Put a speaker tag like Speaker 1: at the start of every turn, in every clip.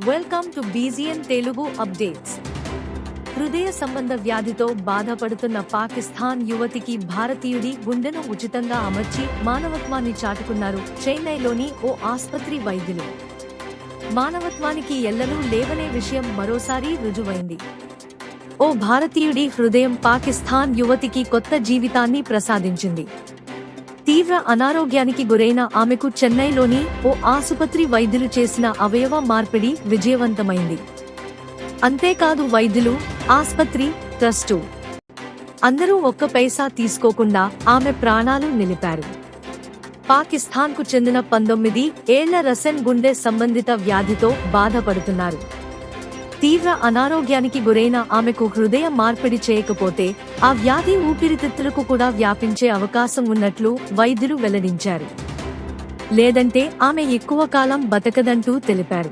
Speaker 1: Welcome to బీజీఎన్ Telugu updates. హృదయ సంబంధ వ్యాధితో బాధపడుతున్న పాకిస్తాన్ యువతికి భారతీయుడి గుండెను ఉచితంగా అమర్చి మానవత్వాన్ని చాటుకున్నారు చెన్నైలోని ఓ ఆస్పత్రి వైద్యులు. మానవత్వానికి ఎల్లనూ లేవనే విషయం మరోసారి రుజువైంది. ఓ భారతీయుడి హృదయం పాకిస్తాన్ యువతికి కొత్త జీవితాన్ని ప్రసాదించింది. తీవ్ర అనారోగ్యానికి గురైన ఆమెకు చెన్నైలోని ఓ ఆసుపత్రి వైద్యులు చేసిన అవయవ మార్పిడి విజయవంతమైంది. అంతేకాదు వైద్యులు, ఆస్పత్రి, ట్రస్టు అందరూ ఒక్క పైసా తీసుకోకుండా ఆమె ప్రాణాలు నిలిపారు. పాకిస్తాన్కు చెందిన 19 ఏళ్ల రసన్ గుండె సంబంధిత వ్యాధితో బాధపడుతున్నారు. తీవ్ర అనారోగ్యానికి గురైన ఆమెకు హృదయ మార్పిడి చేయకపోతే ఆ వ్యాధి ఊపిరితిత్తులకు కూడా వ్యాపించే అవకాశం ఉన్నట్లు వైద్యులు వెల్లడించారు. లేదంటే ఆమె ఎక్కువ కాలం బతకదంటూ తెలిపారు.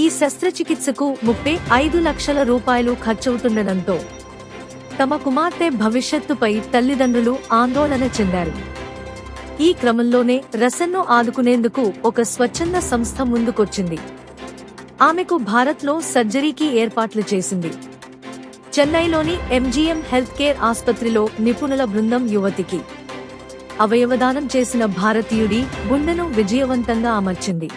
Speaker 1: ఈ శస్త్రచికిత్సకు 35 లక్షల రూపాయలు ఖర్చవుతుండటంతో తమ కుమార్తె భవిష్యత్తుపై తల్లిదండ్రులు ఆందోళన చెందారు. ఈ క్రమంలోనే రసన్ను ఆదుకునేందుకు ఒక స్వచ్ఛంద సంస్థ ముందుకొచ్చింది. ఆమెకు భారత్లో సర్జరీకి ఏర్పాట్లు చేసింది. చెన్నైలోని ఎంజీఎం హెల్త్ కేర్ ఆసుపత్రిలో నిపుణుల బృందం యువతికి అవయవదానం చేసిన భారతీయుడి గుండెను విజయవంతంగా అమర్చింది.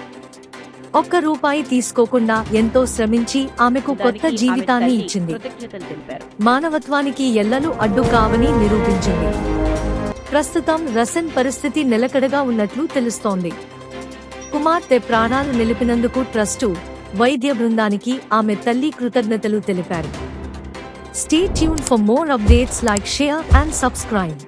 Speaker 1: ఒక్క రూపాయి తీసుకోకుండా ఎంతో శ్రమించి ఆమెకు కొత్త జీవితాన్ని ఇచ్చింది. మానవత్వానికి ఎల్లలు అడ్డు కావని నిరూపించింది. ప్రస్తుతం రసన్ పరిస్థితి నిలకడగా ఉన్నట్లు తెలుస్తోంది. కుమార్తె ప్రాణాలు నిలిపినందుకు ట్రస్టు, వైద్య బృందానికి ఆమె తల్లి కృతజ్ఞతలు తెలిపారు. Stay tuned for more updates, like, share and subscribe.